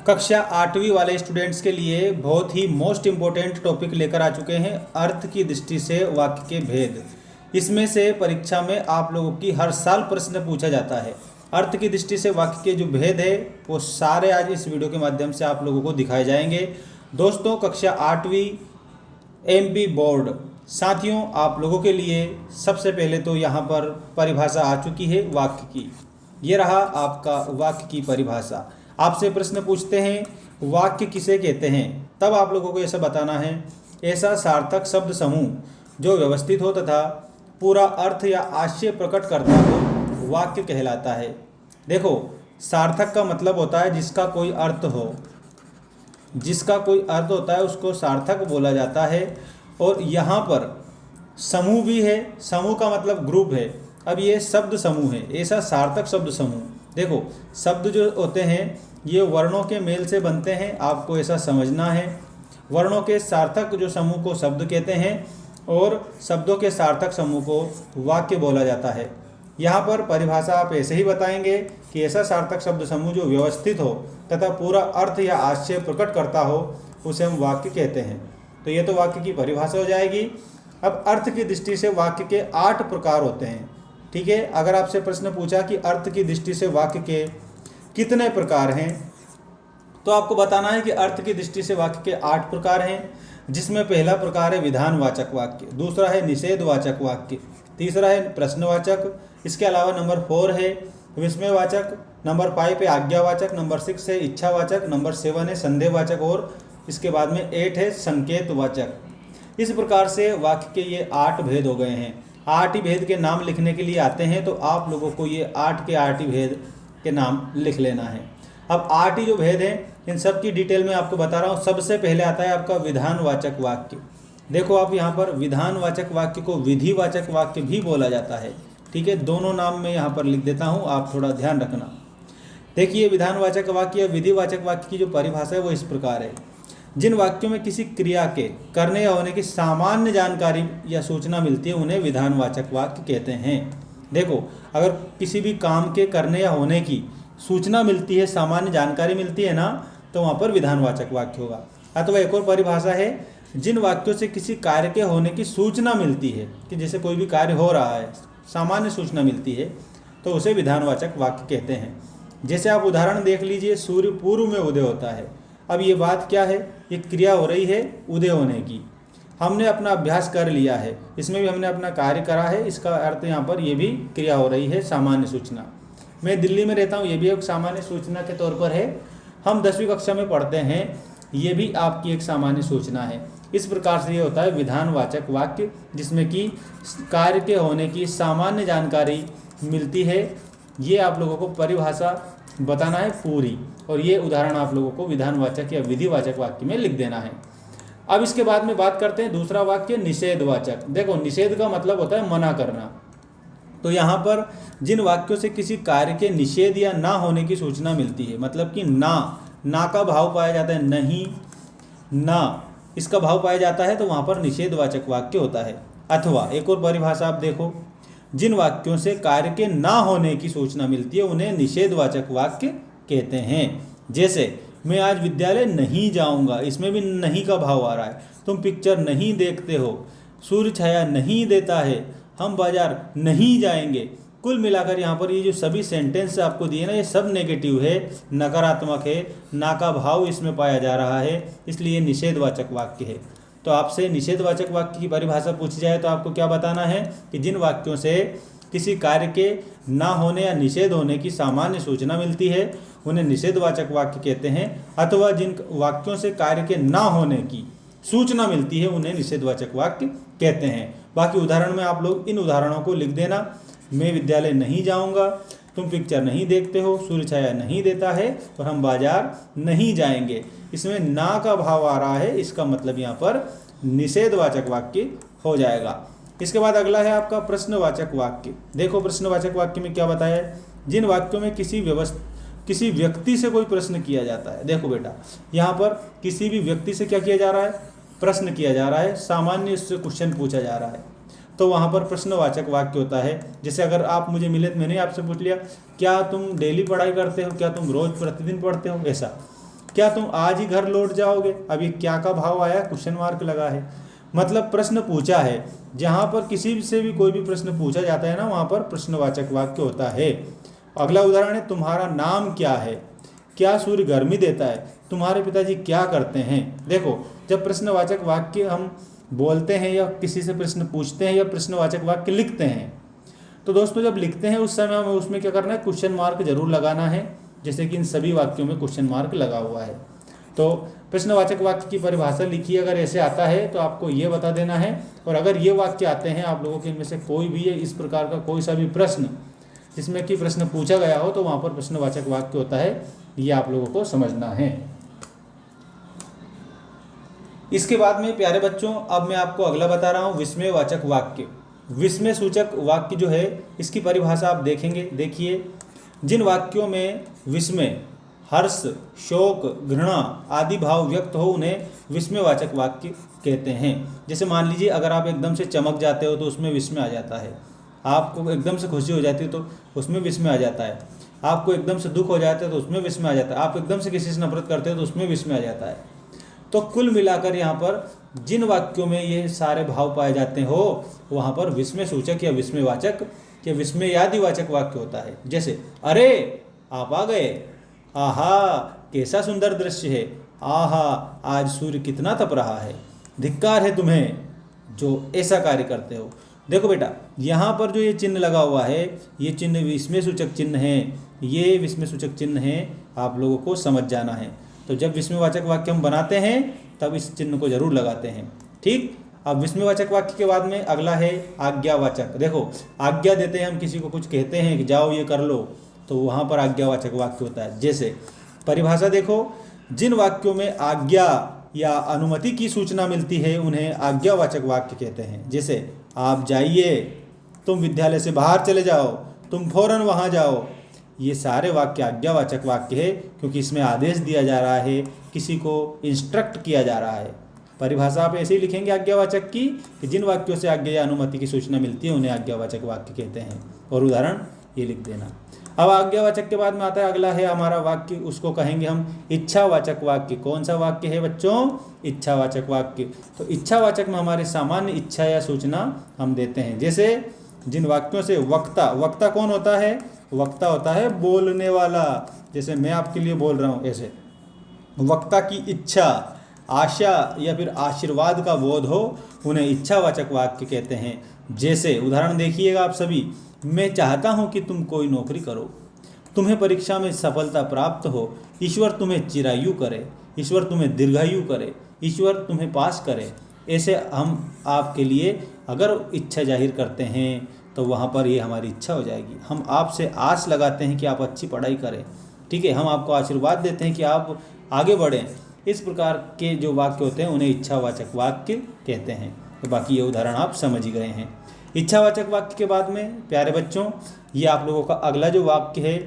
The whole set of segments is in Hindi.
कक्षा 8वीं वाले स्टूडेंट्स के लिए बहुत ही मोस्ट इम्पोर्टेंट टॉपिक लेकर आ चुके हैं, अर्थ की दृष्टि से वाक्य के भेद। इसमें से परीक्षा में आप लोगों की हर साल प्रश्न पूछा जाता है। अर्थ की दृष्टि से वाक्य के जो भेद है वो सारे आज इस वीडियो के माध्यम से आप लोगों को दिखाए जाएंगे। दोस्तों, कक्षा 8वीं एमपी बोर्ड साथियों, आप लोगों के लिए सबसे पहले तो यहाँ पर परिभाषा आ चुकी है वाक्य की। ये रहा आपका वाक्य की परिभाषा। आपसे प्रश्न पूछते हैं वाक्य किसे कहते हैं, तब आप लोगों को ऐसा बताना है, ऐसा सार्थक शब्द समूह जो व्यवस्थित हो तथा पूरा अर्थ या आशय प्रकट करता हो वाक्य कहलाता है। देखो, सार्थक का मतलब होता है जिसका कोई अर्थ हो, जिसका कोई अर्थ होता है उसको सार्थक बोला जाता है। और यहाँ पर समूह भी है, समूह का मतलब ग्रुप है। अब ये शब्द समूह है, ऐसा सार्थक शब्द समूह। देखो, शब्द जो होते हैं ये वर्णों के मेल से बनते हैं, आपको ऐसा समझना है। वर्णों के सार्थक जो समूह को शब्द कहते हैं और शब्दों के सार्थक समूह को वाक्य बोला जाता है। यहाँ पर परिभाषा आप ऐसे ही बताएंगे कि ऐसा सार्थक शब्द समूह जो व्यवस्थित हो तथा पूरा अर्थ या आशय प्रकट करता हो उसे हम वाक्य कहते हैं। तो ये तो वाक्य की परिभाषा हो जाएगी। अब अर्थ की दृष्टि से वाक्य के 8 प्रकार होते हैं। ठीक है, अगर आपसे प्रश्न पूछा कि अर्थ की दृष्टि से वाक्य के कितने प्रकार हैं, तो आपको बताना है कि अर्थ की दृष्टि से वाक्य के 8 प्रकार हैं, जिसमें पहला प्रकार है विधानवाचक वाक्य, दूसरा है निषेधवाचक वाक्य, तीसरा है प्रश्नवाचक, इसके अलावा नंबर 4 है विस्मयवाचक, नंबर 5 है आज्ञावाचक, नंबर 6 है इच्छावाचक, नंबर 7 है संदेहवाचक और इसके बाद में 8 है संकेतवाचक। इस प्रकार से वाक्य के ये 8 भेद हो गए हैं। 8 ही भेद के नाम लिखने के लिए आते हैं, तो आप लोगों को ये 8 के 8 ही भेद के नाम लिख लेना है। अब 8 ही जो भेद हैं इन सब की डिटेल में आपको बता रहा हूँ। सबसे पहले आता है आपका विधानवाचक वाक्य। देखो, आप यहाँ पर विधानवाचक वाक्य को विधिवाचक वाक्य भी बोला जाता है। ठीक है, दोनों नाम मैं यहाँ पर लिख देता हूँ, आप थोड़ा ध्यान रखना। देखिए, विधानवाचक वाक्य या विधिवाचक वाक्य की जो परिभाषा है वो इस प्रकार है, जिन वाक्यों में किसी क्रिया के करने या होने की सामान्य जानकारी या सूचना मिलती है उन्हें विधानवाचक वाक्य कहते हैं। देखो, अगर किसी भी काम के करने या होने की सूचना मिलती है, सामान्य जानकारी मिलती है ना, तो वहाँ पर विधानवाचक वाक्य होगा। अथवा एक और परिभाषा है, जिन वाक्यों से किसी कार्य के होने की सूचना मिलती है, कि जैसे कोई भी कार्य हो रहा है, सामान्य सूचना मिलती है, तो उसे विधानवाचक वाक्य कहते हैं। जैसे आप उदाहरण देख लीजिए, सूर्य पूर्व में उदय होता है। अब ये बात क्या है, ये क्रिया हो रही है उदय होने की। हमने अपना अभ्यास कर लिया है, इसमें भी हमने अपना कार्य करा है, इसका अर्थ यहाँ पर ये भी क्रिया हो रही है, सामान्य सूचना। मैं दिल्ली में रहता हूँ, ये भी एक सामान्य सूचना के तौर पर है। हम 10वीं कक्षा में पढ़ते हैं, ये भी आपकी एक सामान्य सूचना है। इस प्रकार से ये होता है विधानवाचक वाक्य, जिसमें कि कार्य के होने की सामान्य जानकारी मिलती है। ये आप लोगों को परिभाषा बताना है पूरी, और ये उदाहरण आप लोगों को विधानवाचक या विधिवाचक वाक्य में लिख देना है। अब इसके बाद में बात करते हैं दूसरा वाक्य निषेधवाचक। देखो, निषेध का मतलब होता है मना करना। तो यहाँ पर जिन वाक्यों से किसी कार्य के निषेध या ना होने की सूचना मिलती है, मतलब कि ना का भाव पाया जाता है, नहीं ना इसका भाव पाया जाता है, तो वहाँ पर निषेधवाचक वाक्य होता है। अथवा एक और परिभाषा आप देखो, जिन वाक्यों से कार्य के ना होने की सूचना मिलती है उन्हें निषेधवाचक वाक्य कहते हैं। जैसे, मैं आज विद्यालय नहीं जाऊंगा, इसमें भी नहीं का भाव आ रहा है। तुम पिक्चर नहीं देखते हो, सूर्य छाया नहीं देता है, हम बाजार नहीं जाएंगे। कुल मिलाकर यहाँ पर ये जो सभी सेंटेंस आपको दिए ना, ये सब नेगेटिव है, नकारात्मक है, ना का भाव इसमें पाया जा रहा है, इसलिए निषेधवाचक वाक्य है। तो आपसे निषेधवाचक वाक्य की परिभाषा पूछी जाए तो आपको क्या बताना है कि जिन वाक्यों से किसी कार्य के ना होने या निषेध होने की सामान्य सूचना मिलती है उन्हें निषेधवाचक वाक्य कहते हैं। अथवा जिन वाक्यों से कार्य के ना होने की सूचना मिलती है उन्हें निषेधवाचक वाक्य कहते हैं। बाकी उदाहरण में आप लोग इन उदाहरणों को लिख देना। मैं विद्यालय नहीं जाऊंगा, तुम पिक्चर नहीं देखते हो, सूर्य छाया नहीं देता है और हम बाजार नहीं जाएंगे। इसमें ना का भाव आ रहा है, इसका मतलब यहाँ पर निषेधवाचक वाक्य हो जाएगा। इसके बाद अगला है आपका प्रश्नवाचक वाक्य। देखो, प्रश्नवाचक वाक्य में क्या बताया है, जिन वाक्यों में किसी व्यक्ति से कोई प्रश्न किया जाता है। देखो बेटा, यहाँ पर किसी भी व्यक्ति से क्या किया जा रहा है, प्रश्न किया जा रहा है, सामान्य उससे क्वेश्चन पूछा जा रहा है, तो वहाँ पर प्रश्नवाचक वाक्य होता है। जैसे अगर आप मुझे मिले तो मैंने आपसे पूछ लिया, क्या तुम डेली पढ़ाई करते हो, क्या तुम रोज प्रतिदिन पढ़ते हो, ऐसा। क्या तुम आज ही घर लौट जाओगे? अब ये क्या का भाव आया? क्वेश्चन मार्क लगा है, मतलब प्रश्न पूछा है। जहां पर किसी से भी कोई भी प्रश्न पूछा जाता है ना, वहां पर प्रश्नवाचक वाक्य होता है। अगला उदाहरण है, तुम्हारा नाम क्या है? क्या सूर्य गर्मी देता है? तुम्हारे पिताजी क्या करते हैं? देखो, जब प्रश्नवाचक वाक्य हम बोलते हैं या किसी से प्रश्न पूछते हैं या प्रश्नवाचक वाक्य लिखते हैं, तो दोस्तों जब लिखते हैं उस समय हमें उसमें क्या करना है? क्वेश्चन मार्क जरूर लगाना है, जैसे कि इन सभी वाक्यों में क्वेश्चन मार्क लगा हुआ है। तो प्रश्नवाचक वाक्य की परिभाषा लिखिए, अगर ऐसे आता है तो आपको ये बता देना है। और अगर ये वाक्य आते हैं आप लोगों के, इनमें से कोई भी है इस प्रकार का कोई सा भी प्रश्न जिसमें कि प्रश्न पूछा गया हो, तो वहाँ पर प्रश्नवाचक वाक्य होता है, ये आप लोगों को समझना है। इसके बाद में प्यारे बच्चों, अब मैं आपको अगला बता रहा हूँ, विस्मयवाचक वाक्य। विस्मय सूचक वाक्य जो है, इसकी परिभाषा आप देखेंगे। देखिए, जिन वाक्यों में विस्मय, हर्ष, शोक, घृणा आदि भाव व्यक्त हो उन्हें विस्मयवाचक वाक्य कहते हैं। जैसे मान लीजिए, अगर आप एकदम से चमक जाते हो तो उसमें विस्मय आ जाता है। आपको एकदम से खुशी हो जाती है तो उसमें विस्मय आ जाता है। आपको एकदम से दुख हो जाता है तो उसमें विस्मय आ जाता है। आप एकदम से किसी से नफरत करते हो तो उसमें विस्मय आ जाता है। तो कुल मिलाकर यहाँ पर जिन वाक्यों में ये सारे भाव पाए जाते हो, वहाँ पर विस्मय सूचक या विस्मयवाचक या विस्मयादिवाचक वाक्य होता है। जैसे, अरे आप आ गए, आहा कैसा सुंदर दृश्य है, आहा आज सूर्य कितना तप रहा है, धिक्कार है तुम्हें जो ऐसा कार्य करते हो। देखो बेटा, यहाँ पर जो ये चिन्ह लगा हुआ है, ये चिन्ह विस्मय सूचक चिन्ह है। ये विस्मय सूचक चिन्ह है, आप लोगों को समझ जाना है। तो जब विस्मयवाचक वाक्य हम बनाते हैं तब इस चिन्ह को जरूर लगाते हैं, ठीक। अब विस्मयवाचक वाक्य के बाद में अगला है आज्ञावाचक। देखो, आज्ञा देते हैं हम, किसी को कुछ कहते हैं कि जाओ ये कर लो, तो वहाँ पर आज्ञावाचक वाक्य होता है। जैसे परिभाषा देखो, जिन वाक्यों में आज्ञा या अनुमति की सूचना मिलती है उन्हें आज्ञावाचक वाक्य कहते हैं। जैसे, आप जाइए, तुम विद्यालय से बाहर चले जाओ, तुम फौरन वहाँ जाओ। ये सारे वाक्य आज्ञावाचक वाक्य है, क्योंकि इसमें आदेश दिया जा रहा है, किसी को इंस्ट्रक्ट किया जा रहा है। परिभाषा आप ऐसे ही लिखेंगे आज्ञावाचक की, कि जिन वाक्यों से आज्ञा या अनुमति की सूचना मिलती है उन्हें आज्ञावाचक वाक्य कहते हैं। और उदाहरण ये लिख देना। अब आज्ञावाचक के बाद में आता है, अगला है हमारा वाक्य, उसको कहेंगे हम इच्छावाचक वाक्य। कौन सा वाक्य है बच्चों? इच्छावाचक वाक्य। तो इच्छावाचक में हमारे सामान्य इच्छा या सूचना हम देते हैं। जैसे, जिन वाक्यों से वक्ता, वक्ता कौन होता है? वक्ता होता है बोलने वाला। जैसे मैं आपके लिए बोल रहा हूँ, ऐसे वक्ता की इच्छा, आशा या फिर आशीर्वाद का बोध हो, उन्हें इच्छावाचक वाक्य कहते हैं। जैसे उदाहरण देखिएगा आप सभी, मैं चाहता हूँ कि तुम कोई नौकरी करो, तुम्हें परीक्षा में सफलता प्राप्त हो, ईश्वर तुम्हें चिरायु करे, ईश्वर तुम्हें दीर्घायु करे, ईश्वर तुम्हें पास करे। ऐसे हम आपके लिए अगर इच्छा जाहिर करते हैं तो वहाँ पर ये हमारी इच्छा हो जाएगी। हम आपसे आस लगाते हैं कि आप अच्छी पढ़ाई करें, ठीक है। हम आपको आशीर्वाद देते हैं कि आप आगे बढ़ें। इस प्रकार के जो वाक्य होते हैं उन्हें इच्छावाचक वाक्य कहते हैं। तो बाकी ये उदाहरण आप समझ ही गए हैं। इच्छावाचक वाक्य के बाद में प्यारे बच्चों, ये आप लोगों का अगला जो वाक्य है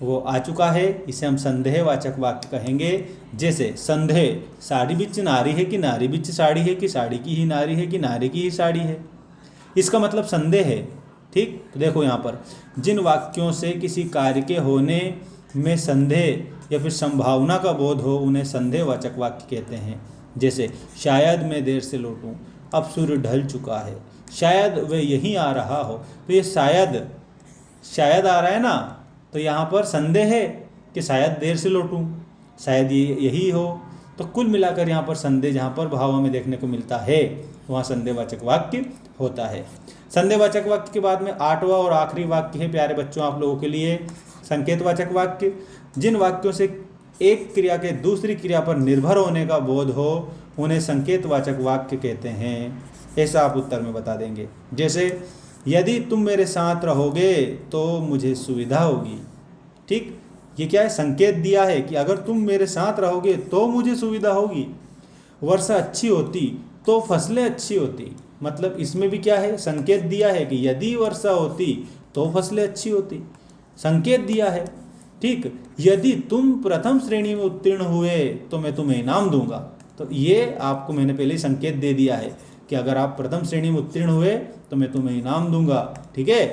वो आ चुका है, इसे हम संदेहवाचक वाक्य कहेंगे। जैसे, संदेह, साड़ी बिच नारी है कि नारी बिच साड़ी है, कि साड़ी की ही नारी है कि नारी की ही साड़ी है। इसका मतलब संदेह है, ठीक। तो देखो यहाँ पर, जिन वाक्यों से किसी कार्य के होने में संदेह या फिर संभावना का बोध हो उन्हें संदेहवाचक वाक्य कहते हैं। जैसे, शायद मैं देर से लौटूं, अब सूर्य ढल चुका है, शायद वह यहीं आ रहा हो। तो ये शायद, शायद आ रहा है ना, तो यहाँ पर संदेह है कि शायद देर से लौटूं, शायद ये यही हो। तो कुल मिलाकर यहाँ पर संदेह जहाँ पर भाव हमें देखने को मिलता है वहाँ संदेहवाचक वाक्य होता है। संदेहवाचक वाक्य के बाद में आठवां और आखिरी वाक्य है प्यारे बच्चों आप लोगों के लिए, संकेतवाचक वाक्य। जिन वाक्यों से एक क्रिया के दूसरी क्रिया पर निर्भर होने का बोध हो उन्हें संकेतवाचक वाक्य कहते हैं। ऐसा आप उत्तर में बता देंगे। जैसे, यदि तुम मेरे साथ रहोगे तो मुझे सुविधा होगी, ठीक। ये क्या है? संकेत दिया है कि अगर तुम मेरे साथ रहोगे तो मुझे सुविधा होगी। वर्षा अच्छी होती तो फसलें अच्छी होती, मतलब इसमें भी क्या है? संकेत दिया है कि यदि वर्षा होती तो फसलें अच्छी होती, संकेत दिया है, ठीक। यदि तुम प्रथम श्रेणी में उत्तीर्ण हुए तो मैं तुम्हें इनाम दूंगा। तो ये आपको मैंने पहले ही संकेत दे दिया है कि अगर आप प्रथम श्रेणी में उत्तीर्ण हुए तो मैं तुम्हें इनाम दूंगा, ठीक है।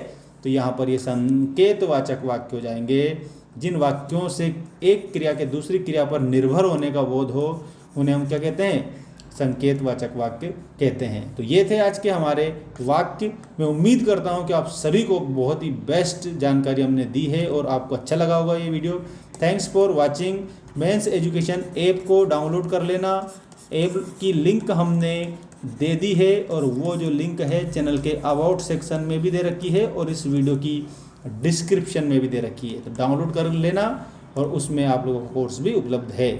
तो यहाँ पर ये संकेतवाचक वाक्य हो जाएंगे। जिन वाक्यों से एक क्रिया के दूसरी क्रिया पर निर्भर होने का बोध हो उन्हें हम क्या कहते हैं, संकेतवाचक वाक्य कहते हैं। तो ये थे आज के हमारे वाक्य। मैं उम्मीद करता हूँ कि आप सभी को बहुत ही बेस्ट जानकारी हमने दी है और आपको अच्छा लगा होगा ये video. Thanks for watching. Mains education app को डाउनलोड कर लेना। ऐप की लिंक हमने दे दी है और वो जो लिंक है चैनल के अबाउट सेक्शन में भी दे रखी है और इस वीडियो की डिस्क्रिप्शन में भी दे रखी है। तो डाउनलोड कर लेना और उसमें आप लोगों को कोर्स भी उपलब्ध है।